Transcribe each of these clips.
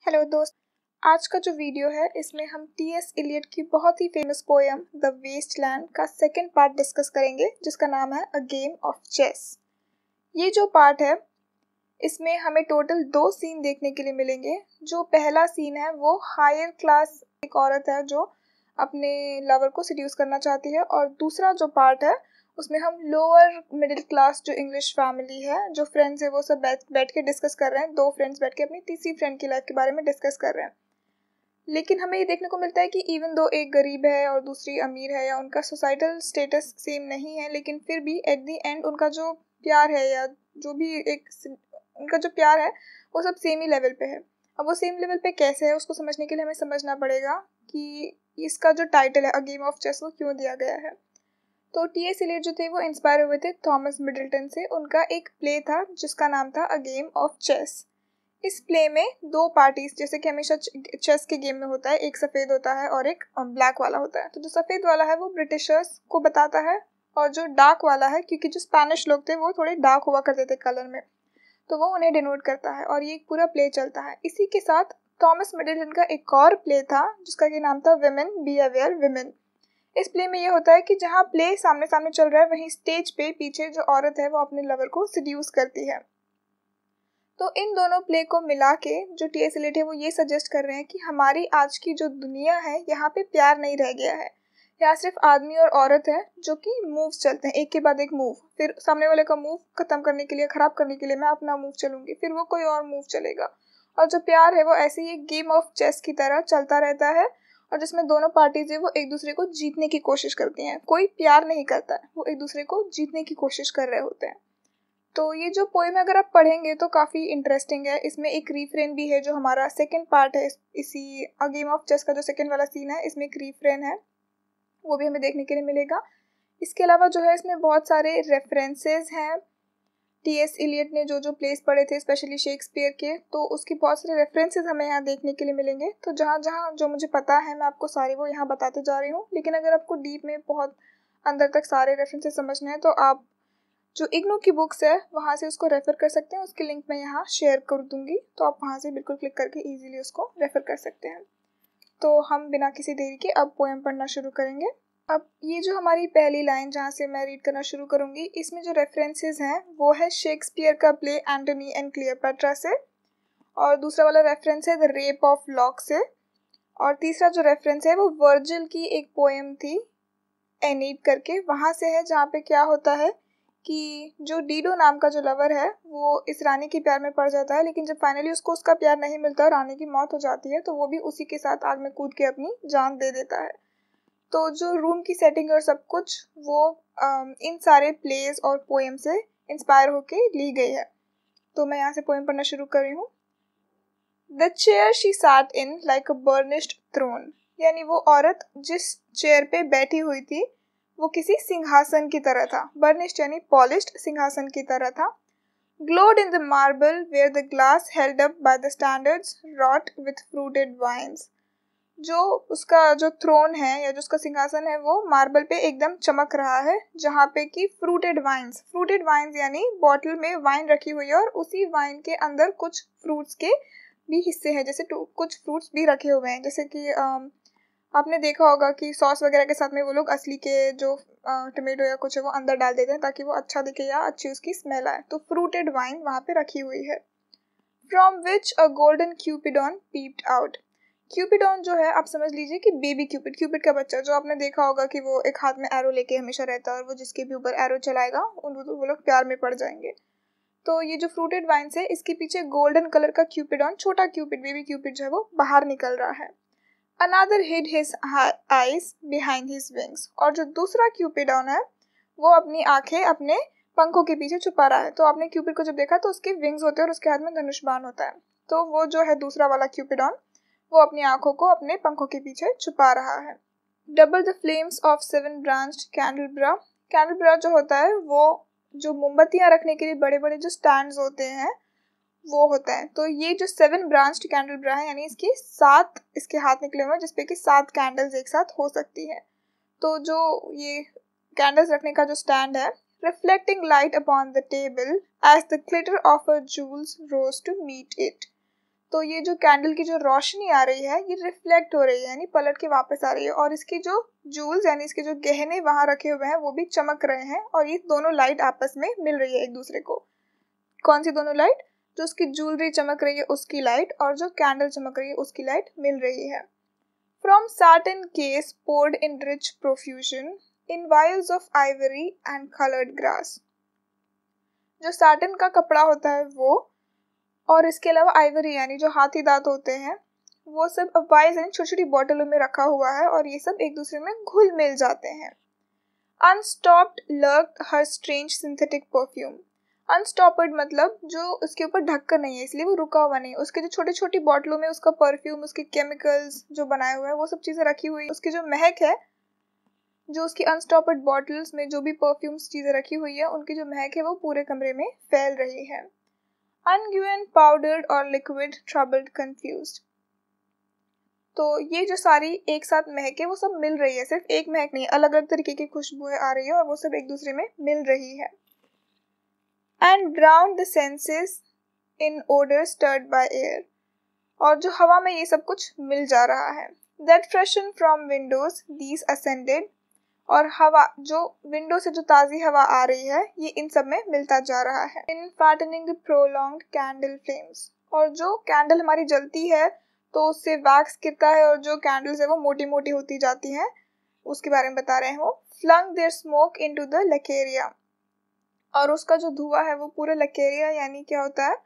Hello दोस्त। आज का जो वीडियो है इसमें हम टी.एस. इलियट की बहुत ही फेमस पोएम द वेस्टलैंड का सेकंड पार्ट डिस्कस करेंगे, जिसका नाम है अ गेम ऑफ चेस। ये जो पार्ट है इसमें हमें टोटल 2 सीन देखने के लिए मिलेंगे। जो पहला सीन है वो हायर क्लास एक औरत है जो अपने लवर को सिड्यूस करना चाहती है, और दूसरा जो पार्ट है उसमें हम लोअर मिडिल क्लास जो इंग्लिश फैमिली है, जो फ्रेंड्स है, वो सब बैठ के डिस्कस कर रहे हैं। 2 फ्रेंड्स बैठ के अपनी तीसरी फ्रेंड की लाइफ के बारे में डिस्कस कर रहे हैं। लेकिन हमें ये देखने को मिलता है कि इवन दो एक गरीब है और दूसरी अमीर है, या उनका सोसाइटल स्टेटस सेम नहीं है, लेकिन फिर भी एट द एंड उनका जो प्यार है या जो भी एक उनका जो प्यार है वो सब सेम ही लेवल पे है। अब वो सेम लेवल पे कैसे है उसको समझने के लिए हमें समझना पड़ेगा कि इसका जो टाइटल है अ गेम ऑफ चेस वो क्यों दिया गया है। तो टी.एस. इलियट जो थे वो इंस्पायर हुए थे थॉमस मिडल्टन से। उनका एक प्ले था जिसका नाम था अ गेम ऑफ चेस। इस प्ले में 2 पार्टीज, जैसे कि हमेशा चेस के गेम में होता है, एक सफ़ेद होता है और एक ब्लैक वाला होता है। तो जो सफ़ेद वाला है वो ब्रिटिशर्स को बताता है, और जो डार्क वाला है, क्योंकि जो स्पेनिश लोग थे वो थोड़े डार्क हुआ करते थे कलर में, तो वो उन्हें डिनोट करता है। और ये पूरा प्ले चलता है। इसी के साथ थॉमस मिडल्टन का एक और प्ले था जिसका कि नाम था विमेन बी अवेयर विमेन। इस प्ले में ये होता है कि जहाँ प्ले सामने सामने चल रहा है वहीं स्टेज पे पीछे जो औरत है वो अपने लवर को सिड्यूस करती है। तो इन दोनों प्ले को मिला के जो टी.एस. इलियट है वो ये सजेस्ट कर रहे हैं कि हमारी आज की जो दुनिया है यहाँ पे प्यार नहीं रह गया है। यहाँ सिर्फ आदमी और औरत है जो कि मूव्स चलते हैं, एक के बाद एक मूव, फिर सामने वाले का मूव खत्म करने के लिए, खराब करने के लिए मैं अपना मूव चलूंगी, फिर वो कोई और मूव चलेगा। और जो प्यार है वो ऐसे ही एक गेम ऑफ चेस की तरह चलता रहता है, और जिसमें दोनों पार्टीज है वो एक दूसरे को जीतने की कोशिश करती हैं। कोई प्यार नहीं करता है, वो एक दूसरे को जीतने की कोशिश कर रहे होते हैं। तो ये जो पोएम अगर आप पढ़ेंगे तो काफ़ी इंटरेस्टिंग है। इसमें एक रीफ्रेन भी है जो हमारा सेकंड पार्ट है। इसी अ गेम ऑफ चेस का जो सेकंड वाला सीन है इसमें एक रीफ्रेन है, वो भी हमें देखने के लिए मिलेगा। इसके अलावा जो है इसमें बहुत सारे रेफरेंसेस हैं। टी.एस. इलियट ने जो जो प्लेस पढ़े थे स्पेशली शेक्सपियर के, तो उसकी बहुत सारे रेफरेंसेस हमें यहाँ देखने के लिए मिलेंगे। तो जहाँ जहाँ जो मुझे पता है मैं आपको सारे वो यहाँ बताते जा रही हूँ। लेकिन अगर आपको डीप में बहुत अंदर तक सारे रेफरेंसेस समझने हैं तो आप जो इग्नू की बुक्स है वहाँ से उसको रेफ़र कर सकते हैं। उसकी लिंक मैं यहाँ शेयर कर दूँगी, तो आप वहाँ से बिल्कुल क्लिक करके इजीली उसको रेफ़र कर सकते हैं। तो हम बिना किसी देरी के अब पोएम पढ़ना शुरू करेंगे। अब ये जो हमारी पहली लाइन जहाँ से मैं रीड करना शुरू करूँगी, इसमें जो रेफरेंसेस हैं वो है शेक्सपियर का प्ले एंटोनी एंड क्लियोपेट्रा से, और दूसरा वाला रेफरेंस है द रेप ऑफ लॉक से, और तीसरा जो रेफरेंस है वो वर्जिल की एक पोएम थी एनीड करके, वहाँ से है, जहाँ पे क्या होता है कि जो डीडो नाम का जो लवर है वो इस रानी के प्यार में पड़ जाता है, लेकिन जब फाइनली उसको उसका प्यार नहीं मिलता और रानी की मौत हो जाती है तो वो भी उसी के साथ आग में कूद के अपनी जान दे देता है। तो जो रूम की सेटिंग और सब कुछ वो इन सारे प्लेस और पोएम से इंस्पायर होके ली गई है। तो मैं यहाँ से पोएम पढ़ना शुरू कर रही हूँ। The chair she sat in like a burnished throne, यानी वो औरत जिस चेयर पे बैठी हुई थी वो किसी सिंहासन की तरह था। बर्निश्ड यानी पॉलिश्ड, सिंहासन की तरह था। Glowed in the marble where the glass held up by the standards wrought with fruited vines, जो उसका जो थ्रोन है या जो उसका सिंहासन है वो मार्बल पे एकदम चमक रहा है, जहाँ पे कि फ्रूटेड वाइन्स यानी बॉटल में वाइन रखी हुई है और उसी वाइन के अंदर कुछ फ्रूट्स के भी हिस्से हैं, जैसे कुछ फ्रूट्स भी रखे हुए हैं। जैसे कि आपने देखा होगा कि सॉस वगैरह के साथ में वो लोग असली के जो टोमेटो या कुछ है वो अंदर डाल देते हैं ताकि वो अच्छा दिखे या अच्छी उसकी स्मेल आए। तो फ्रूटेड वाइन वहाँ पे रखी हुई है। From which a golden cupidon peeped out. Cupidon जो है आप समझ लीजिए कि बेबी क्यूपिड का बच्चा, जो आपने देखा होगा कि वो एक हाथ में एरो लेके हमेशा रहता है और वो जिसके भी ऊपर एरो चलाएगा वो लोग प्यार में पड़ जाएंगे। तो ये जो फ्रूटेड वाइन्स है इसके पीछे गोल्डन कलर का क्यूपिडॉन, छोटा क्यूपिड, बेबी क्यूपिड जो है वो बाहर निकल रहा है। Another hid his eyes behind his wings, और जो दूसरा क्यूपिडॉन है वो अपनी आंखें अपने पंखों के पीछे छुपा रहा है। तो आपने क्यूपिड को जब देखा तो उसके विंग्स होते हैं और उसके हाथ में धनुष बाण होता है। तो वो जो है दूसरा वाला क्यूपिडॉन वो अपनी आंखों को अपने पंखों के पीछे छुपा रहा है। Double the flames of 7 branched candelabra जो होता है वो जो मोमबत्तियां रखने के लिए बड़े बड़े जो स्टैंड्स होते हैं वो होता है। तो ये जो 7 ब्रांच्ड कैंडलब्रा है यानी इसके 7 इसके हाथ निकले हुए हैं जिसपे कि 7 कैंडल्स एक साथ हो सकती है। तो जो ये कैंडल्स रखने का जो स्टैंड है, reflecting light upon the table as the glitter of her jewels rose to meet it. तो ये जो कैंडल की जो रोशनी आ रही है ये रिफ्लेक्ट हो रही है, यानी पलट के वापस आ रही है, और इसकी जो जूल्स यानी इसके जो गहने वहां रखे हुए हैं वो भी चमक रहे हैं, और ये दोनों लाइट आपस में मिल रही है एक दूसरे को। कौन सी दोनों लाइट? जो उसकी ज्वेलरी चमक रही है उसकी लाइट और जो कैंडल चमक रही है उसकी लाइट मिल रही है। From satin case poured in rich profusion in vials of ivory and colored grass। जो साटिन का कपड़ा होता है वो, और इसके अलावा आइवरी यानी जो हाथी दांत होते हैं, वो सब वाइल्स यानी छोटी छोटी बोतलों में रखा हुआ है, और ये सब एक दूसरे में घुल मिल जाते हैं। Unstopped lurked her strange synthetic perfume। अनस्टॉप्ड मतलब जो उसके ऊपर ढक्कन नहीं है इसलिए वो रुका हुआ नहीं, उसके जो छोटी छोटी बोतलों में उसका परफ्यूम, उसके केमिकल्स जो बनाए हुए हैं वो सब चीजें रखी हुई, उसकी जो महक है, जो उसकी अनस्टॉप्ड बॉटल्स में जो भी परफ्यूम्स चीजें रखी हुई है उनकी जो महक है वो पूरे कमरे में फैल रही है। Unguent, powdered or liquid, troubled, confused। तो ये जो सारी एक साथ महक है वो सब मिल रही है, सिर्फ एक महक नहीं, अलग अलग तरीके की खुशबुएं आ रही है और वो सब एक दूसरे में मिल रही है। And drowned the senses in odor stirred by air। और जो हवा में ये सब कुछ मिल जा रहा है। That freshened from windows, these ascended। और हवा जो विंडो से जो ताज़ी हवा आ रही है ये इन सब में मिलता जा रहा है। In fattening the prolonged candle flames। और जो कैंडल हमारी जलती है तो उससे वैक्स गिरता है और जो कैंडल्स है वो मोटी मोटी होती जाती हैं, उसके बारे में बता रहे हैं वो। Flung their smoke into the lacaria। और उसका जो धुआं है वो पूरे लकेरिया यानी क्या होता है,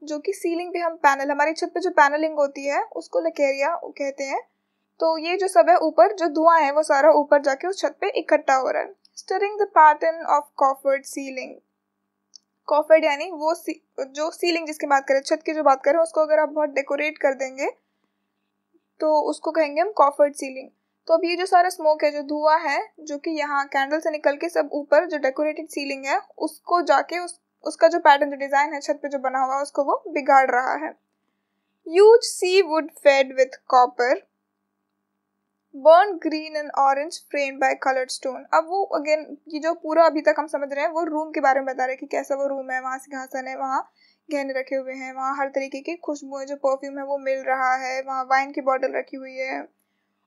जो कि सीलिंग पे हम पैनल, हमारी छत पे जो पैनलिंग होती है उसको लकेरिया कहते हैं। तो ये जो सब है ऊपर जो धुआं है वो सारा ऊपर जाके उस छत पे इकट्ठा हो रहा है। Stirring the pattern of coffered ceiling. Coffered यानी वो जो सीलिंग जिसकी बात करें, छत की जो बात करें, उसको अगर आप बहुत डेकोरेट कर देंगे तो उसको कहेंगे हम कॉफर्ड सीलिंग। तो अब ये जो सारा स्मोक है, जो धुआं है, जो कि यहाँ कैंडल से निकल के सब ऊपर जो डेकोरेटेड सीलिंग है उसको जाके उसका जो पैटर्न, जो डिजाइन है छत पे जो बना हुआ है उसको वो बिगाड़ रहा है। Huge sea wood fed with copper, burn green and orange framed by coloured stone. अब वो अगेन ये जो पूरा अभी तक हम समझ रहे हैं वो रूम के बारे में बता रहे हैं कि कैसा वो रूम है, वहाँ सिंहासन है, वहाँ गहने रखे हुए हैं, वहाँ हर तरीके की खुशबुएं जो परफ्यूम है वो मिल रहा है, वहाँ वाइन की बॉटल रखी हुई है,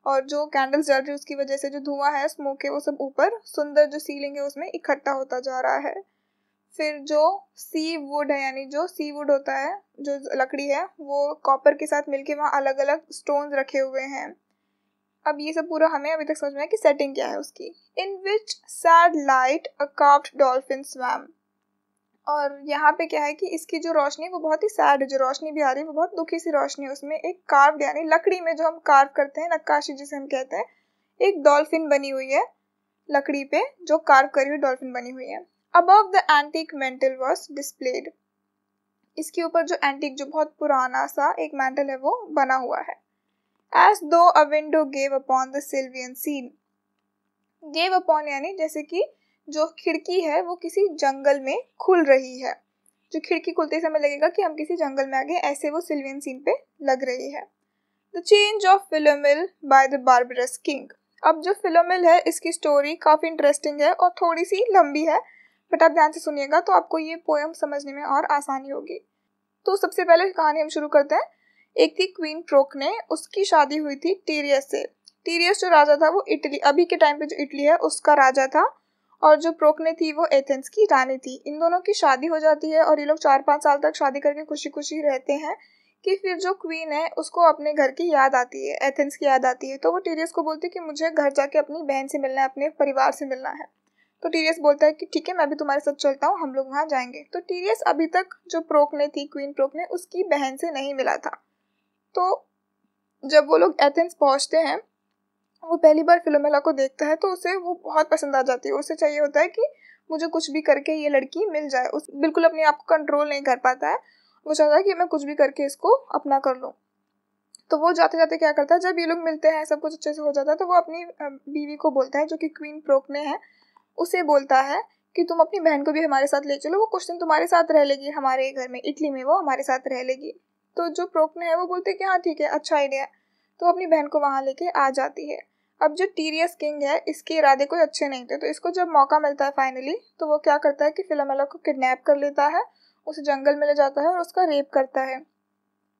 और जो कैंडल्स जल रही है उसकी वजह से जो धुआं है, स्मोक है, वो सब ऊपर सुंदर जो सीलिंग है उसमें इकट्ठा होता जा रहा है। फिर जो सी वुड है यानी जो सी वुड होता है, जो लकड़ी है, वो कॉपर के साथ मिलके वहाँ अलग अलग स्टोन्स रखे हुए हैं। अब ये सब पूरा हमें अभी तक समझ में है कि सेटिंग क्या है उसकी। इन विच सैड लाइट अ कार्व्ड डॉल्फिन स्वैम। और यहाँ पे क्या है कि इसकी जो रोशनी वो बहुत ही सैड है, जो रोशनी भी आ रही है वो बहुत दुखी सी रोशनी है। उसमें एक कार्व यानी लकड़ी में जो हम कार्व करते हैं, नक्काशी जिसे हम कहते हैं, एक डॉल्फिन बनी हुई है लकड़ी पे, जो कार्व करी हुई डॉल्फिन बनी हुई है। Above the antique mental was displayed. इसके ऊपर जो एंटीक, जो बहुत पुराना सा एक मेंटल है वो बना हुआ है। As though a window gave upon the Sylvian scene। gave upon यानी जैसे कि जो खिड़की है वो किसी जंगल में खुल रही है, जो खिड़की खुलते समय लगेगा कि हम किसी जंगल में आ गए, ऐसे वो सिल्वियन सीन पे लग रही है। The change of Philomel by the barbarous king. अब जो फिलोमिल है इसकी स्टोरी काफ़ी इंटरेस्टिंग है और थोड़ी सी लंबी है, बट आप ध्यान से सुनिएगा तो आपको ये पोएम समझने में और आसानी होगी। तो सबसे पहले कहानी हम शुरू करते हैं। एक थी क्वीन प्रोकने, उसकी शादी हुई थी टीरियस से। टीरियस जो राजा था वो इटली, अभी के टाइम पे जो इटली है उसका राजा था, और जो प्रोकने थी वो एथेंस की रानी थी। इन दोनों की शादी हो जाती है और ये लोग 4-5 साल तक शादी करके खुशी खुशी रहते हैं कि फिर जो क्वीन है उसको अपने घर की याद आती है, एथेंस की याद आती है। तो वो टीरियस को बोलती है कि मुझे घर जाके अपनी बहन से मिलना है, अपने परिवार से मिलना है। तो टीरियस बोलता है कि ठीक है, मैं भी तुम्हारे साथ चलता हूँ, हम लोग वहाँ जाएंगे। तो टीरियस अभी तक जो प्रोकने थी, क्वीन प्रोकने, उसकी बहन से नहीं मिला था। तो जब वो लोग एथेंस पहुंचते हैं, वो पहली बार फिलोमेला को देखता है तो उसे वो बहुत पसंद आ जाती है। उसे चाहिए होता है कि मुझे कुछ भी करके ये लड़की मिल जाए। उस बिल्कुल अपने आप को कंट्रोल नहीं कर पाता है, वो चाहता है कि मैं कुछ भी करके इसको अपना कर लूँ। तो वो जाते जाते क्या करता है, जब ये लोग मिलते हैं, सब कुछ अच्छे से हो जाता है, तो वो अपनी बीवी को बोलता है, जो कि क्वीन प्रोकने है, उसे बोलता है कि तुम अपनी बहन को भी हमारे साथ ले चलो, वो कुछ दिन तुम्हारे साथ रह लेगी हमारे घर में, इटली में वो हमारे साथ रह लेगी। तो जो प्रोकने है वो बोलते हैं कि हाँ ठीक है, अच्छा आइडिया है। तो अपनी बहन को वहाँ लेके आ जाती है। अब जो टीरियस किंग है, इसके इरादे कोई अच्छे नहीं थे, तो इसको जब मौका मिलता है फाइनली, तो वो क्या करता है कि फिलोमेला को किडनैप कर लेता है, उसे जंगल में ले जाता है और उसका रेप करता है।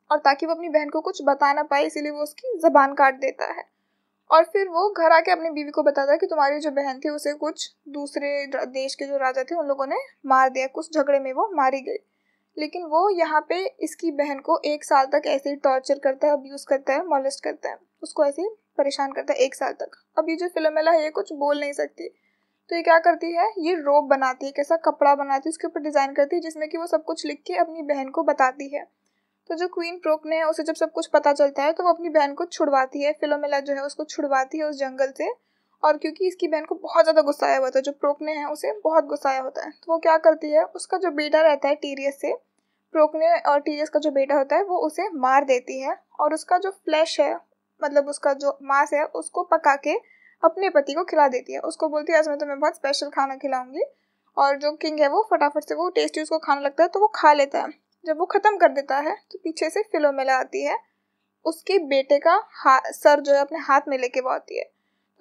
और ताकि वो अपनी बहन को कुछ बता ना पाए इसीलिए वो उसकी ज़बान काट देता है। और फिर वो घर आके अपनी बीवी को बताता है कि तुम्हारी जो बहन थी उसे कुछ दूसरे देश के जो राजा थे उन लोगों ने मार दिया, कुछ झगड़े में वो मारी गई। लेकिन वो यहाँ पे इसकी बहन को 1 साल तक ऐसे ही टॉर्चर करता है, अब्यूज़ करता है, मॉलेस्ट करता है, उसको ऐसे ही परेशान करता है 1 साल तक। अब ये जो फिलोमेला है ये कुछ बोल नहीं सकती, तो ये क्या करती है, ये रोब बनाती है, कैसा कपड़ा बनाती है, उसके ऊपर डिज़ाइन करती है जिसमें कि वो सब कुछ लिख के अपनी बहन को बताती है। तो जो क्वीन प्रोकने है उसे जब सब कुछ पता चलता है तो वो अपनी बहन को छुड़वाती है, फिलोमेला जो है उसको छुड़वाती है उस जंगल से। और क्योंकि इसकी बहन को बहुत ज़्यादा गुस्सा आया हुआ था, जो प्रोकने हैं उसे बहुत गुस्सा आया होता है, तो वो क्या करती है, उसका जो बेटा रहता है टीरियस से, प्रोकने और टीरियस का जो बेटा होता है वो उसे मार देती है और उसका जो फ्लैश है, मतलब उसका जो मांस है, उसको पका के अपने पति को खिला देती है। उसको बोलती है आज मैं तुम्हें बहुत स्पेशल खाना खिलाऊंगी। और जो किंग है वो फटाफट से वो टेस्टी उसको खाने लगता है, तो वो खा लेता है। जब वो खत्म कर देता है तो पीछे से फिलोमेला आती है, उसके बेटे का सर जो है अपने हाथ में लेके वो आती है।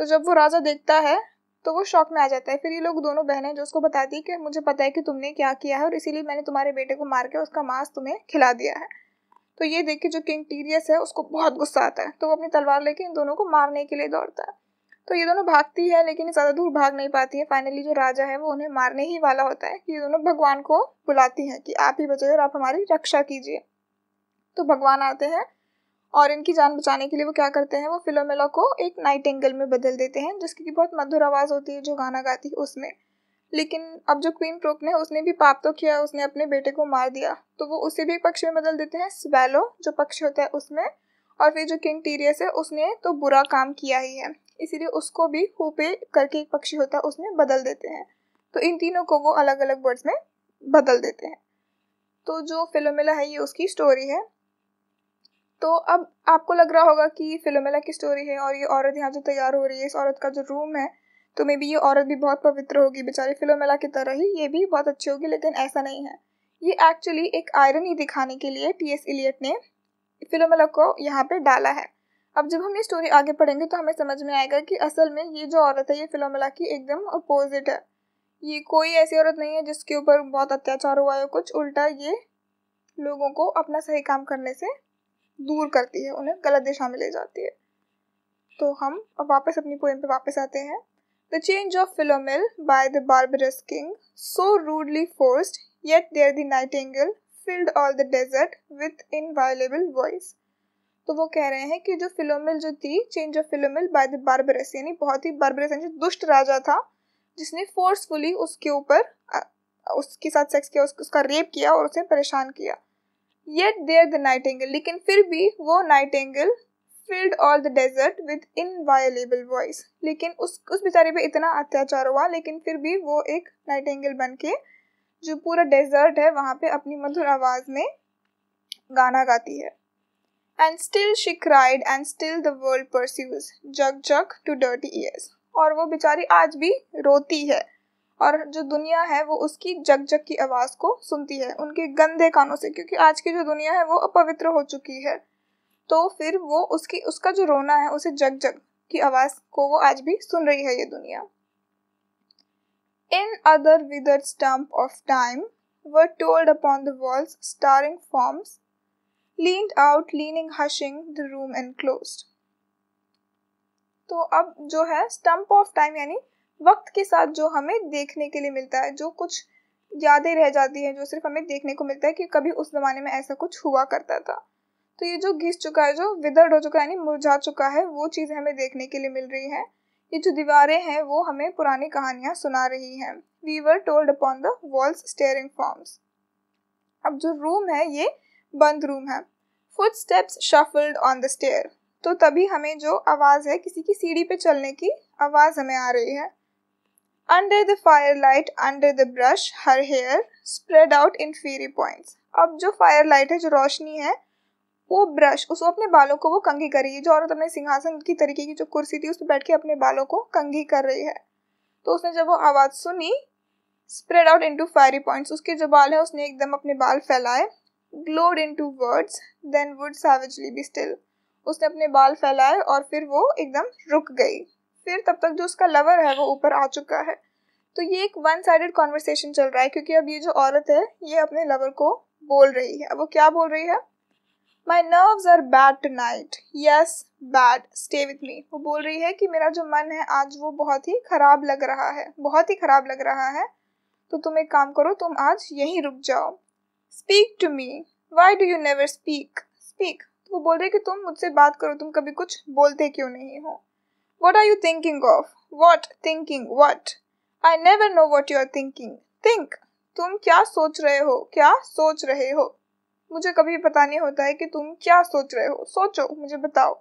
तो जब वो राजा देखता है तो वो शॉक में आ जाता है। फिर ये लोग दोनों बहनें जो उसको बताती है कि मुझे पता है कि तुमने क्या किया है और इसीलिए मैंने तुम्हारे बेटे को मार के उसका मांस तुम्हें खिला दिया है। तो ये देख के जो किंग टीरियस है उसको बहुत गुस्सा आता है, तो वो अपनी तलवार लेके इन दोनों को मारने के लिए दौड़ता है। तो ये दोनों भागती है लेकिन ज़्यादा दूर भाग नहीं पाती है। फाइनली जो राजा है वो उन्हें मारने ही वाला होता है। ये दोनों भगवान को बुलाती हैं कि आप ही बचाइए और आप हमारी रक्षा कीजिए। तो भगवान आते हैं और इनकी जान बचाने के लिए वो क्या करते हैं, वो फिलोमेला को एक नाइटिंगेल में बदल देते हैं जिसकी की बहुत मधुर आवाज़ होती है, जो गाना गाती है उसमें। लेकिन अब जो क्वीन प्रोकने है उसने भी पाप तो किया, उसने अपने बेटे को मार दिया, तो वो उसे भी एक पक्षी में बदल देते हैं, स्वैलो जो पक्षी होता है उसमें। और फिर जो किंग टीरियस है उसने तो बुरा काम किया ही है, इसीलिए उसको भी हुपे करके एक पक्षी होता है उसमें बदल देते हैं। तो इन तीनों को वो अलग अलग बर्ड्स में बदल देते हैं। तो जो फिलोमेला है ये उसकी स्टोरी है। तो अब आपको लग रहा होगा कि फिलोमेला की स्टोरी है और ये औरत यहाँ जो तैयार हो रही है, इस औरत का जो रूम है, तो मे बी ये औरत भी बहुत पवित्र होगी, बेचारी फिलोमेला की तरह ही ये भी बहुत अच्छी होगी। लेकिन ऐसा नहीं है। ये एक्चुअली एक आयरनी दिखाने के लिए टीएस इलियट ने फिलोमेला को यहाँ पे डाला है। अब जब हम ये स्टोरी आगे पढ़ेंगे तो हमें समझ में आएगा कि असल में ये जो औरत है ये फिलोमेला की एकदम अपोजिट है। ये कोई ऐसी औरत नहीं है जिसके ऊपर बहुत अत्याचार हुआ है, कुछ उल्टा ये लोगों को अपना सही काम करने से दूर करती है, उन्हें गलत दिशा में ले जाती है। तो हम अब वापस अपनी पोएम पे वापस आते हैं। The change of Philomel by the barbarous king, so rudely forced, yet there the nightingale filled all the desert with inviolable voice. तो वो कह रहे हैं कि जो फिलोमेल जो थी, change of Philomel by the barbarous, यानी बहुत ही बार्बरस यानी दुष्ट राजा था जिसने फोर्सफुली उसके ऊपर उसके साथ सेक्स किया, उसका रेप किया और उसे परेशान किया। Yet there the nightingale, लेकिन फिर भी वो Nightingale filled all the desert with inviolable voice, लेकिन उस बेचारे पे इतना अत्याचार हुआ लेकिन फिर भी वो एक नाइटिंगेल बन के जो पूरा डेजर्ट है वहाँ पे अपनी मधुर आवाज में गाना गाती है। And still she cried and still the world pursues, jug jug to dirty ears, और वो बेचारी आज भी रोती है और जो दुनिया है वो उसकी जग जग की आवाज़ को सुनती है उनके गंदे कानों से, क्योंकि आज की जो दुनिया है वो अपवित्र हो चुकी है। तो फिर वो उसका जो रोना है उसे जग जग की आवाज़ को वो आज भी सुन रही है ये दुनिया। In other withered stump of time were told upon the walls starring forms, leaned out leaning hushing the room enclosed. तो अब जो है स्टम्प ऑफ टाइम यानी वक्त के साथ जो हमें देखने के लिए मिलता है, जो कुछ यादें रह जाती हैं, जो सिर्फ हमें देखने को मिलता है कि कभी उस जमाने में ऐसा कुछ हुआ करता था। तो ये जो घिस चुका है, जो विदर्ड हो चुका है यानी मुरझा चुका है, वो चीज़ें हमें देखने के लिए मिल रही हैं। ये जो दीवारें हैं वो हमें पुरानी कहानियाँ सुना रही हैं। We were told upon the walls staring forms. अब जो रूम है ये बंद रूम है। Footsteps shuffled on the stair, तो तभी हमें जो आवाज़ है किसी की सीढ़ी पे चलने की आवाज़ हमें आ रही है। Under the firelight under the brush her hair spread out in fiery points. अब जो फायरलाइट है, जो रोशनी है, वो ब्रश उसको अपने बालों को वो कंघी कर रही है। जो औरत अपने सिंहासन की तरीके की जो कुर्सी थी उस पर बैठ के अपने बालों को कंघी कर रही है। तो उसने जब वो आवाज़ सुनी, spread out into fiery points, उसके जो बाल है उसने एकदम अपने बाल फैलाए। Glowed into words then would savagely be still, उसने अपने बाल फैलाए और फिर वो एकदम रुक गई। फिर तब तक जो उसका लवर है वो ऊपर आ चुका है। तो ये एक वन साइडेड कॉन्वर्सेशन चल रहा है, क्योंकि अब ये जो औरत है ये अपने लवर को बोल रही है। अब वो क्या बोल रही है, my nerves are bad tonight, yes bad, stay with me. वो बोल रही है कि मेरा जो मन है आज वो बहुत ही खराब लग रहा है, बहुत ही खराब लग रहा है, तो तुम एक काम करो, तुम आज यहीं रुक जाओ। Speak to me, why do you never speak, speak. तो वो बोल रही है कि तुम मुझसे बात करो, तुम कभी कुछ बोलते क्यों नहीं हो। What are you thinking of, what thinking what, I never know what you are thinking, think, तुम क्या सोच रहे हो, क्या सोच रहे हो, मुझे कभी पता नहीं होता है कि तुम क्या सोच रहे हो, सोचो मुझे बताओ।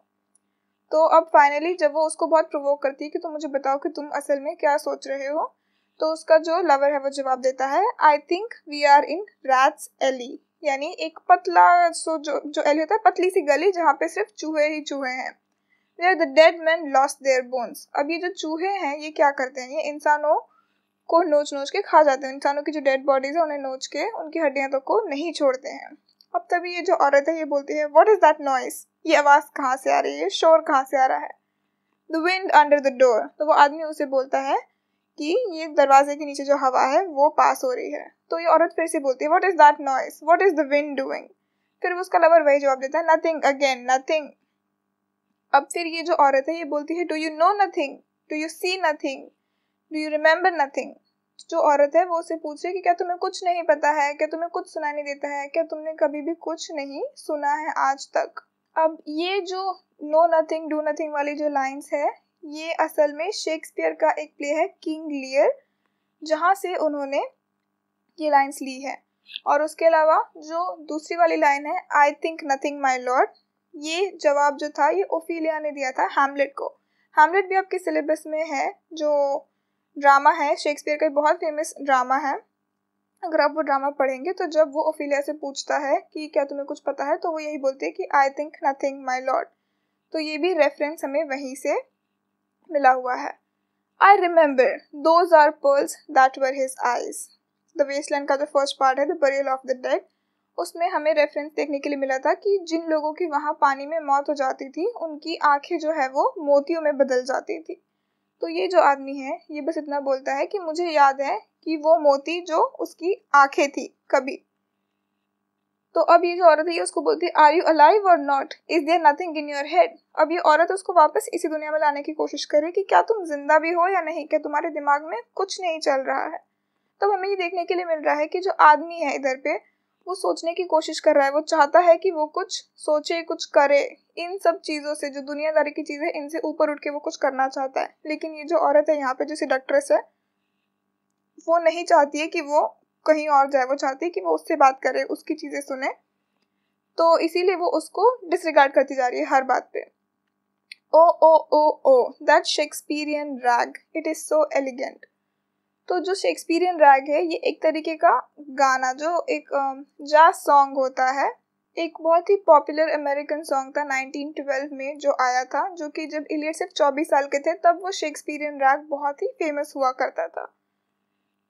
तो अब फाइनली जब वो उसको बहुत प्रोवोक करती है कि तुम मुझे बताओ कि तुम असल में क्या सोच रहे हो, तो उसका जो लवर है वो जवाब देता है, I think we are in rats alley, यानी एक पतला जो एली होता है, पतली सी गली जहाँ पे सिर्फ चूहे ही चूहे हैं। Where the dead man lost their bones, अब ये जो चूहे हैं ये क्या करते हैं, ये इंसानों को नोच नोच के खा जाते हैं, इंसानों की जो डेड बॉडीज है उन्हें नोच के उनकी हड्डियां तक को नहीं छोड़ते हैं। अब तभी ये जो औरत है ये बोलती है, व्हाट इज दैट नॉइस, ये आवाज कहाँ से आ रही है, शोर कहाँ से आ रहा है। The wind under the door, तो वो आदमी उसे बोलता है कि ये दरवाजे के नीचे जो हवा है वो पास हो रही है। तो ये औरत फिर से बोलती है, what is that noise, what is the wind doing. फिर उसका लवर वही जवाब देता है, नथिंग अगेन, नथिंग। अब फिर ये जो औरत है ये बोलती है, do you know nothing, do you see nothing, do you remember nothing. जो औरत है वो उसे पूछ रही है कि क्या तुम्हें कुछ नहीं पता है, क्या तुम्हें कुछ सुनाई नहीं देता है, क्या तुमने कभी भी कुछ नहीं सुना है आज तक। अब ये जो नो नथिंग डू नथिंग वाली जो लाइंस है ये असल में शेक्सपियर का एक प्ले है किंग लियर, जहाँ से उन्होंने ये लाइंस ली है। और उसके अलावा जो दूसरी वाली लाइन है, I think nothing my lord, ये जवाब जो था ये ओफिलिया ने दिया था हैमलेट को। हैमलेट भी आपके सिलेबस में है, जो ड्रामा है शेक्सपियर का, बहुत फेमस ड्रामा है। अगर आप वो ड्रामा पढ़ेंगे तो जब वो ओफिलिया से पूछता है कि क्या तुम्हें कुछ पता है, तो वो यही बोलती है कि I think nothing my lord. तो ये भी रेफरेंस हमें वहीं से मिला हुआ है। I remember those are pearls that were his eyes, the wasteland का जो फर्स्ट पार्ट है, the burial of the dead, उसमें हमें रेफरेंस देखने के लिए मिला था कि जिन लोगों की वहाँ पानी में मौत हो जाती थी उनकी आंखें जो है वो मोतियों में बदल जाती थी। तो ये जो आदमी है ये बस इतना बोलता है कि मुझे याद है कि वो मोती जो उसकी आंखें थी कभी। तो अब ये जो औरत है ये उसको बोलती है, आर यू अलाइव और not, is there nothing in your head. अब ये औरत उसको वापस इसी दुनिया में लाने की कोशिश करे कि क्या तुम जिंदा भी हो या नहीं, क्या तुम्हारे दिमाग में कुछ नहीं चल रहा है। तो हमें ये देखने के लिए मिल रहा है कि जो आदमी है इधर पे वो सोचने की कोशिश कर रहा है, वो चाहता है कि वो कुछ सोचे, कुछ करे, इन सब चीज़ों से जो दुनियादारी की चीज़ें इनसे ऊपर उठ के वो कुछ करना चाहता है। लेकिन ये जो औरत है यहाँ पे जो सेडक्ट्रेस है वो नहीं चाहती है कि वो कहीं और जाए, वो चाहती है कि वो उससे बात करे, उसकी चीज़ें सुने। तो इसीलिए वो उसको डिसरिगार्ड करती जा रही है हर बात पे। O O O O that Shakespearean rag, it is so elegant. तो जो शेक्सपियरियन रैग है ये एक तरीके का गाना जो एक जैज सॉन्ग होता है, एक बहुत ही पॉपुलर अमेरिकन सॉन्ग था 1912 में जो आया था, जो कि जब इलियट सिर्फ 24 साल के थे तब वो शेक्सपियरियन रैग बहुत ही फेमस हुआ करता था।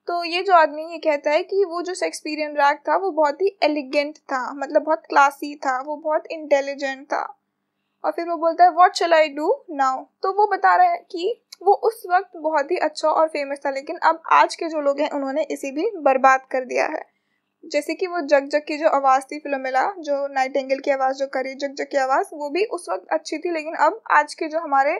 तो ये जो आदमी ये कहता है कि वो जो शेक्सपियरियन रैग था वो बहुत ही एलिगेंट था, मतलब बहुत क्लासी था, वो बहुत इंटेलिजेंट था। और फिर वो बोलता है, what shall I do now. तो वो बता रहा है कि वो उस वक्त बहुत ही अच्छा और फेमस था, लेकिन अब आज के जो लोग हैं उन्होंने इसे भी बर्बाद कर दिया है। जैसे कि वो जग जग की जो आवाज़ थी फिलोमेला, जो नाइटिंगेल की आवाज़ जो करी, जग जग की आवाज़, वो भी उस वक्त अच्छी थी, लेकिन अब आज के जो हमारे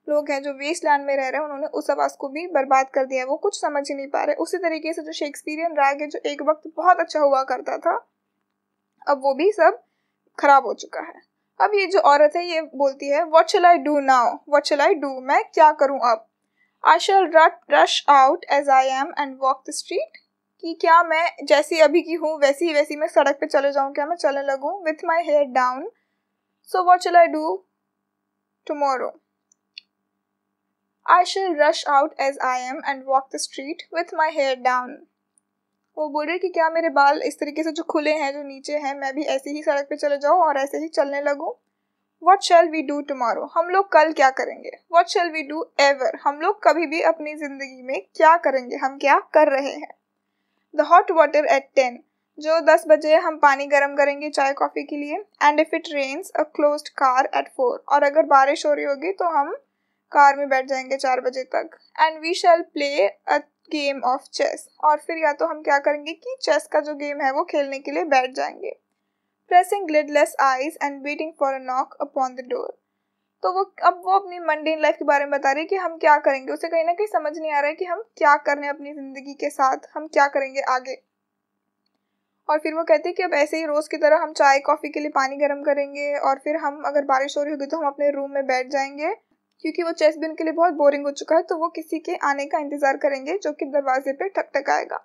लोग हैं जो वेस्टलैंड में रह रहे हैं उन्होंने उस आवाज़ को भी बर्बाद कर दिया है, वो कुछ समझ ही नहीं पा रहे। उसी तरीके से जो शेक्सपियरियन रैग है जो एक वक्त बहुत अच्छा हुआ करता था, अब वो भी सब खराब हो चुका है। अब ये जो औरत है ये बोलती है, what shall I do now, what shall I do, मैं क्या करूं अब। I shall rush out as I am and walk the street, कि क्या मैं जैसी अभी की हूँ वैसी वैसी मैं सड़क पे चले जाऊँ, क्या मैं चलने लगूँ, with my hair down. So what shall I do tomorrow, I shall rush out as I am and walk the street with my hair down. वो बोल रही कि क्या मेरे बाल इस तरीके से जो खुले हैं जो नीचे हैं मैं भी ऐसे ही सड़क पे चले जाऊँ और ऐसे ही चलने लगूँ। What shall we do tomorrow, हम लोग कल क्या करेंगे। What shall we do ever, हम लोग कभी भी अपनी जिंदगी में क्या करेंगे, हम क्या कर रहे हैं। The hot water at 10, जो 10 बजे हम पानी गर्म करेंगे चाय कॉफ़ी के लिए। And if it rains, a closed car at 4, और अगर बारिश हो रही होगी तो हम कार में बैठ जाएंगे 4 बजे तक। And we shall play a game of chess, और फिर या तो हम क्या करेंगे कि चेस का जो गेम है वो खेलने के लिए बैठ जाएंगे। pressing lidless eyes and waiting for a knock upon the door. तो वो अपनी मंडेन लाइफ के बारे में बता रही है कि हम क्या करेंगे। उसे कहीं ना कहीं समझ नहीं आ रहा है कि हम क्या कर रहे हैं अपनी ज़िंदगी के साथ, हम क्या करेंगे आगे। और फिर वो कहती है कि अब ऐसे ही रोज़ की तरह हम चाय कॉफ़ी के लिए पानी गर्म करेंगे और फिर हम अगर बारिश हो रही होगी तो हम अपने रूम में बैठ जाएंगे, क्योंकि वो चेस भी उनके लिए बहुत बोरिंग हो चुका है। तो वो किसी के आने का इंतज़ार करेंगे जो कि दरवाजे पे ठकठकाएगा।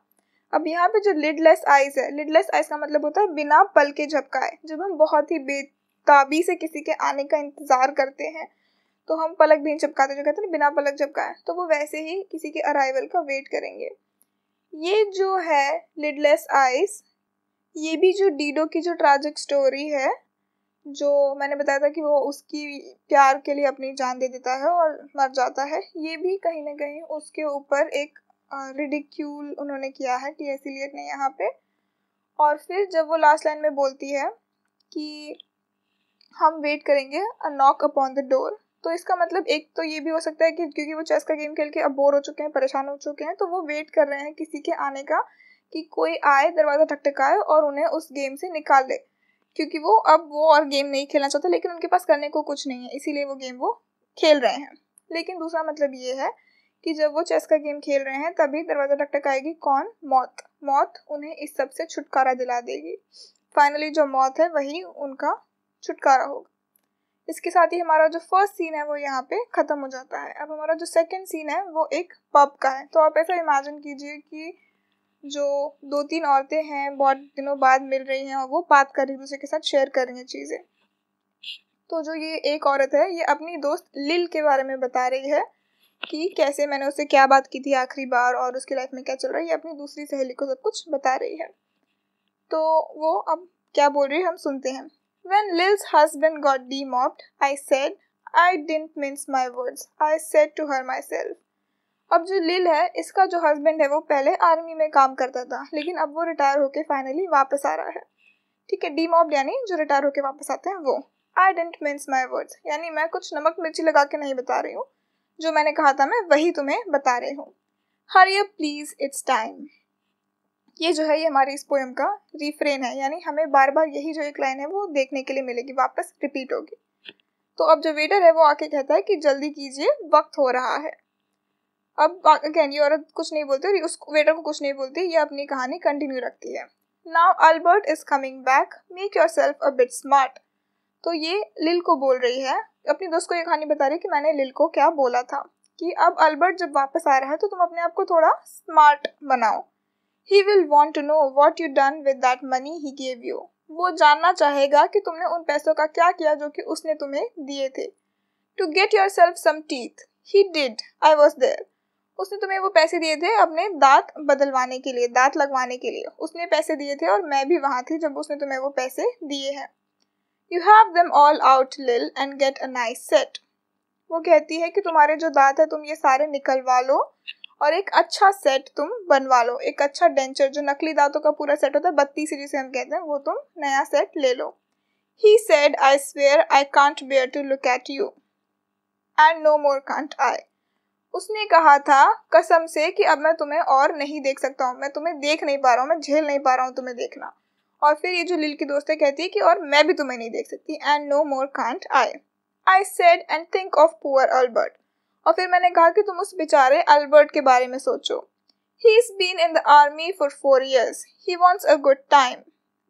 अब यहाँ पे जो लिडलेस आइज है, लिडलेस आइज का मतलब होता है बिना पल के झपकाए। जब हम बहुत ही बेताबी से किसी के आने का इंतज़ार करते हैं तो हम पलक भी नहीं झपकाते, जो कहते हैं बिना पलक झपकाए, तो वो वैसे ही किसी के अराइवल का वेट करेंगे। ये जो है लिडलेस आइज, ये भी जो डीडो की जो ट्रैजिक स्टोरी है, जो मैंने बताया था कि वो उसकी प्यार के लिए अपनी जान दे देता है और मर जाता है, ये भी कहीं ना कहीं उसके ऊपर एक रिडिक्यूल उन्होंने किया है टी.एस. इलियट ने यहाँ पे। और फिर जब वो लास्ट लाइन में बोलती है कि हम वेट करेंगे अ नॉक अपॉन द डोर, तो इसका मतलब एक तो ये भी हो सकता है कि क्योंकि वो चेस का गेम खेल के अब बोर हो चुके हैं, परेशान हो चुके हैं, तो वो वेट कर रहे हैं किसी के आने का, कि कोई आए, दरवाज़ा ठकठकाए और उन्हें उस गेम से निकाल दे, क्योंकि वो और गेम नहीं खेलना चाहता, लेकिन उनके पास करने को कुछ नहीं है, इसीलिए वो गेम वो खेल रहे हैं। लेकिन दूसरा मतलब ये है कि जब वो चेस का गेम खेल रहे हैं तभी दरवाज़ा ठकठकाएगी कौन? मौत। मौत उन्हें इस सब से छुटकारा दिला देगी। फाइनली जो मौत है वही उनका छुटकारा होगा। इसके साथ ही हमारा जो फर्स्ट सीन है वो यहाँ पे ख़त्म हो जाता है। अब हमारा जो सेकंड सीन है वो एक पब का है। तो आप ऐसा इमेजिन कीजिए कि जो 2-3 औरतें हैं, बहुत दिनों बाद मिल रही हैं और वो बात कर रही हैं, दूसरे के साथ शेयर कर रही हैं चीज़ें। तो जो ये एक औरत है ये अपनी दोस्त लिल के बारे में बता रही है कि कैसे मैंने उससे क्या बात की थी आखिरी बार और उसकी लाइफ में क्या चल रहा है। ये अपनी दूसरी सहेली को सब कुछ बता रही है। तो वो अब क्या बोल रही है हम सुनते हैं। When Lil's husband got demobbed, I said, I didn't mince my words. I said to her myself. अब जो लिल है, इसका जो हस्बैंड है वो पहले आर्मी में काम करता था, लेकिन अब वो रिटायर होके फाइनली वापस आ रहा है। ठीक है, डीमॉब्ड यानी जो रिटायर होके वापस आते हैं वो। I didn't mince my words यानी मैं कुछ नमक मिर्ची लगा के नहीं बता रही हूँ, जो मैंने कहा था मैं वही तुम्हें बता रही हूँ। Hurry up please, it's time. ये जो है ये हमारी इस पोएम का रिफ्रेन है, यानी हमें बार बार यही जो एक लाइन है वो देखने के लिए मिलेगी, वापस रिपीट होगी। तो अब जो वेटर है वो आके कहता है कि जल्दी कीजिए, वक्त हो रहा है। अब अगेन ये औरत कुछ नहीं बोलती और उस वेटर को कुछ नहीं बोलती, ये अपनी कहानी कंटिन्यू रखती है। Now Albert is coming back, make yourself a bit smart. तो ये लिल को बोल रही है, अपनी दोस्त को ये कहानी बता रही है कि मैंने लिल को क्या बोला था कि अब अल्बर्ट जब वापस आ रहा है तो तुम अपने आप को थोड़ा स्मार्ट बनाओ। He will want to know what you done with that money he gave you. वो जानना चाहेगा कि तुमने उन पैसों का क्या किया जो कि उसने तुम्हें दिए थे। To get yourself some teeth. He did. I was there. उसने तुम्हें वो पैसे दिए थे अपने दांत बदलवाने के लिए, दांत लगवाने के लिए। उसने पैसे दिए थे और मैं भी वहाँ थी जब उसने तुम्हें वो पैसे दिए हैं। You have them all out, Lil, and get a nice set. वो कहती है कि तुम्हारे जो दांत है तुम ये सारे निकलवा लो और एक अच्छा सेट तुम बनवा लो, एक अच्छा डेंचर जो नकली दांतों का पूरा सेट होता है, बत्ती से जिसे हम कहते हैं, वो तुम नया सेट ले लो। He said, I swear I can't bear to look at you. And no more can't I. उसने कहा था कसम से कि अब मैं तुम्हें और नहीं देख सकता हूँ, मैं तुम्हें देख नहीं पा रहा हूँ, मैं झेल नहीं पा रहा हूँ तुम्हें देखना। और फिर ये जो लिल की दोस्त है कहती है कि और मैं भी तुम्हें नहीं देख सकती। And no more can't I. I said and think of poor Albert. और फिर मैंने कहा कि तुम उस बेचारे अल्बर्ट के बारे में सोचो। He's been in the army for 4 years. He wants a good time.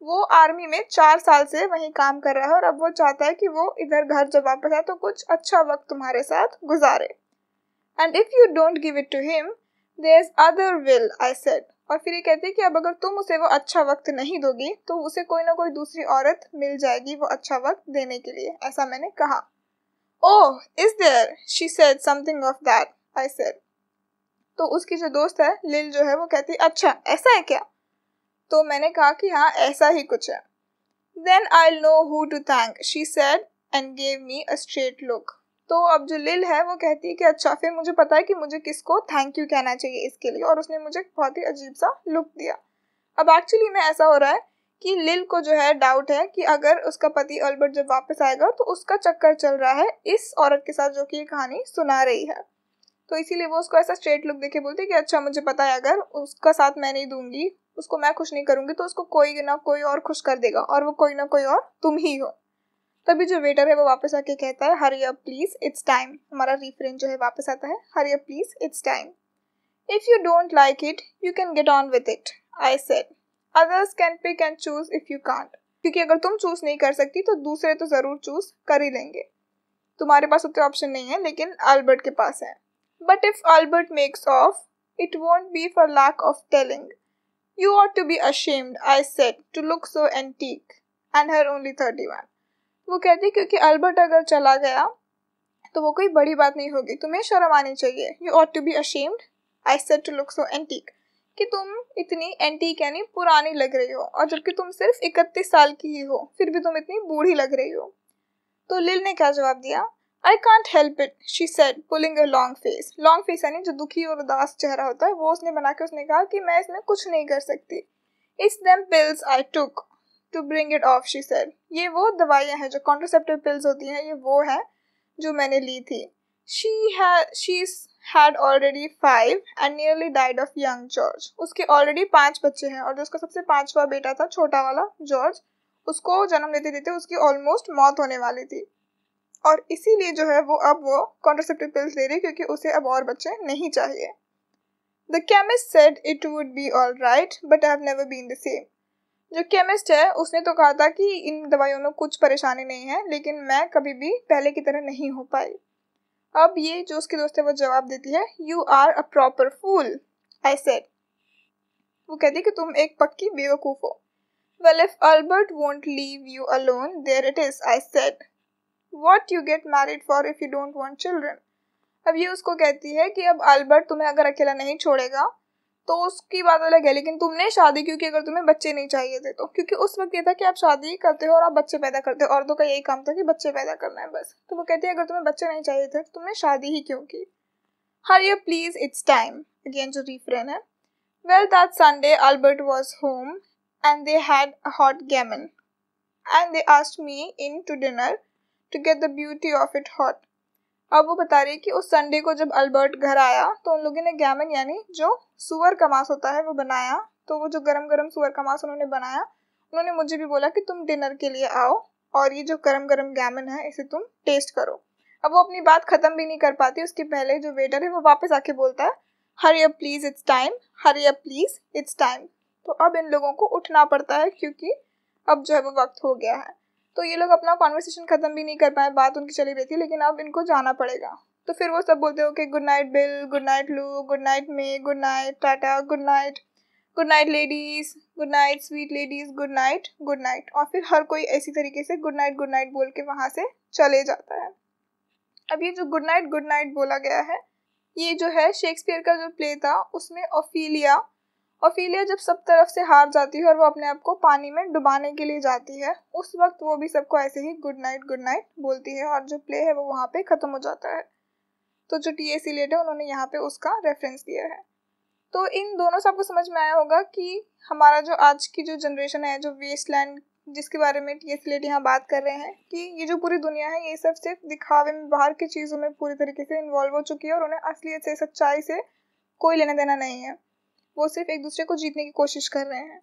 वो आर्मी में 4 साल से वहीं काम कर रहा है और अब वो चाहता है कि वो इधर घर जब वापस आए तो कुछ अच्छा वक्त तुम्हारे साथ गुजारे। And if you don't give it to him, there's other will, I said. और फिर ये कहती है कि अब अगर तुम उसे वो अच्छा वक्त नहीं दोगी तो उसे कोई ना कोई दूसरी औरत मिल जाएगी वो अच्छा वक्त देने के लिए, ऐसा मैंने कहा। Oh, is there? She said something of that, I said. तो उसकी जो दोस्त है लिल जो है वो कहती अच्छा ऐसा है क्या? तो मैंने कहा कि हाँ ऐसा ही कुछ है। Then I'll know who to thank, she said and gave me a straight look. तो अब जो लिल है वो कहती है कि अच्छा फिर मुझे पता है कि मुझे किसको थैंक यू कहना चाहिए इसके लिए, और उसने मुझे बहुत ही अजीब सा लुक दिया। अब एक्चुअली में ऐसा हो रहा है कि लिल को जो है डाउट है कि अगर उसका पति अल्बर्ट जब वापस आएगा तो उसका चक्कर चल रहा है इस औरत के साथ जो कि ये कहानी सुना रही है। तो इसीलिए वो उसको ऐसा स्ट्रेट लुक देके बोलती है कि अच्छा मुझे पता है अगर उसका साथ मैं नहीं दूंगी उसको मैं खुश नहीं करूंगी तो उसको कोई ना कोई और खुश कर देगा, और वो कोई ना कोई और तुम ही हो। तभी जो वेटर है वो वापस आके कहता है hurry up please it's time. हमारा रिफ्रेन जो है वापस आता है, hurry up please it's time. If you don't like it you can get on with it, I said. Others can pick and choose if you can't. क्योंकि अगर तुम choose नहीं कर सकती तो दूसरे तो जरूर चूज कर ही लेंगे। तुम्हारे पास उतने ऑप्शन नहीं है, लेकिन अल्बर्ट के पास है। But if Albert makes off it won't be for lack of telling. You ought to be ashamed, I said, to look so antique, and her only 31. वो कहती क्योंकि अल्बर्ट अगर चला गया तो वो कोई बड़ी बात नहीं होगी, तुम्हें शर्म आनी चाहिए। You ought to be ashamed, I said, to look so antique. कि तुम इतनी एंटीक यानी पुरानी लग रही हो, और जबकि तुम सिर्फ 31 साल की ही हो, फिर भी तुम इतनी बूढ़ी लग रही हो। तो लिल ने क्या जवाब दिया? I can't help it, she said, pulling a long face. Long face यानी जो दुखी और उदास चेहरा होता है, वो उसने बना के उसने कहा कि मैं इसमें कुछ नहीं कर सकती। It's them pills I took to bring it off, she said. ये वो दवाइयाँ हैं जो कॉन्ट्रासेप्टिव पिल्स होती हैं, ये वो है जो मैंने ली थी। She's had already 5 and nearly died of young George. उसके ऑलरेडी 5 बच्चे हैं, और जो उसका सबसे 5वां बेटा था, छोटा वाला जॉर्ज, उसको जन्म देते देते उसकी ऑलमोस्ट मौत होने वाली थी, और इसीलिए जो है वो कॉन्ट्रासेप्टिव पिल्स ले रही है क्योंकि उसे अब और बच्चे नहीं चाहिए। The chemist said it would be all right, but I've never been the same. जो केमिस्ट है उसने तो कहा था कि इन दवाइयों में कुछ परेशानी नहीं है, लेकिन मैं कभी भी पहले की तरह नहीं हो पाई। अब ये जो उसकी दोस्त है वो जवाब देती है, You are a proper fool, I said. वो कहती है कि तुम एक पक्की बेवकूफ हो। Well, if Albert won't leave you alone, there it is, I said. What you get married for if you don't want children? अब ये उसको कहती है कि अब अल्बर्ट तुम्हें अगर अकेला नहीं छोड़ेगा तो उसकी बात अलग है, लेकिन तुमने शादी क्योंकि अगर तुम्हें बच्चे नहीं चाहिए थे तो, क्योंकि उस वक्त ये था कि आप शादी करते हो और आप बच्चे पैदा करते हो, औरतों का यही काम था कि बच्चे पैदा करना है बस। तो वो कहती है अगर तुम्हें बच्चे नहीं चाहिए थे तो तुमने शादी ही क्यों की? Hurry up please it's time, again जो रिफ्रेन है। Well that Sunday Albert was home and they had a hot gammon and they asked me in to dinner to get the beauty of it hot. अब वो बता रही है कि उस Sunday को जब अल्बर्ट घर आया तो उन लोगों ने गैमन यानी जो सुअर का मांस होता है वो बनाया। तो वो जो गरम गरम सुअर का मांस उन्होंने बनाया, उन्होंने मुझे भी बोला कि तुम डिनर के लिए आओ और ये जो गरम गरम गैमन है इसे तुम टेस्ट करो। अब वो अपनी बात खत्म भी नहीं कर पाती, उसके पहले जो वेटर है वो वापस आके बोलता है hurry up please it's time, Hari up please it's time. तो अब इन लोगों को उठना पड़ता है क्योंकि अब जो है वो वक्त हो गया है। तो ये लोग अपना कॉन्वर्सेशन खत्म भी नहीं कर पाए, बात उनकी चली रही थी, लेकिन अब इनको जाना पड़ेगा। तो फिर वो सब बोलते हो कि good night Bill, good night Lou, good night May, good night ta ta, good night ladies, good night sweet ladies, good night, और फिर हर कोई ऐसी तरीके से गुड नाइट बोल के वहां से चले जाता है। अब ये जो गुड नाइट बोला गया है, ये जो है शेक्सपियर का जो प्ले था उसमें ओफीलिया जब सब तरफ से हार जाती है और वो अपने आप को पानी में डुबाने के लिए जाती है, उस वक्त वो भी सबको ऐसे ही गुड नाइट बोलती है, और जो प्ले है वो वहाँ पे खत्म हो जाता है। तो जो टी.एस. इलियट है उन्होंने यहाँ पे उसका रेफरेंस दिया है। तो इन दोनों से आपको समझ में आया होगा कि हमारा जो आज की जो जनरेशन है, जो वेस्टलैंड जिसके बारे में टी.एस. इलियट यहाँ बात कर रहे हैं, कि ये जो पूरी दुनिया है ये सब सिर्फ दिखावे में, बाहर की चीज़ों में पूरी तरीके से इन्वॉल्व हो चुकी है और उन्हें असलियत से, सच्चाई से कोई लेना देना नहीं है। वो सिर्फ एक दूसरे को जीतने की कोशिश कर रहे हैं।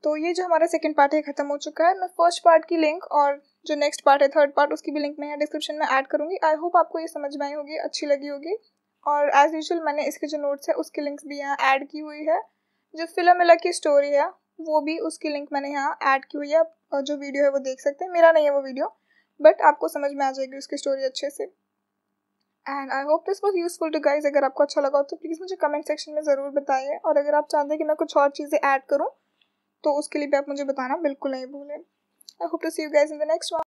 तो ये जो हमारा सेकंड पार्ट है खत्म हो चुका है। मैं फर्स्ट पार्ट की लिंक और जो नेक्स्ट पार्ट है थर्ड पार्ट उसकी भी लिंक मैं यहाँ डिस्क्रिप्शन में ऐड करूँगी। आई होप आपको ये समझ में आई होगी, अच्छी लगी होगी। और एज यूजुअल मैंने इसके जो नोट्स है उसकी लिंक्स भी यहाँ ऐड की हुई है। जो फिलोमिला की स्टोरी है वो भी उसकी लिंक मैंने यहाँ ऐड की हुई है। और जो वीडियो है वो देख सकते हैं, मेरा नहीं है वो वीडियो, बट आपको समझ में आ जाएगी उसकी स्टोरी अच्छे से। And I hope this was useful to guys. अगर आपको अच्छा लगा तो प्लीज़ मुझे कमेंट सेक्शन में ज़रूर बताइए, और अगर आप चाहते हैं कि मैं कुछ और चीज़ें ऐड करूँ तो उसके लिए भी आप मुझे बताना बिल्कुल नहीं भूलें। I hope to see you guys in the next one.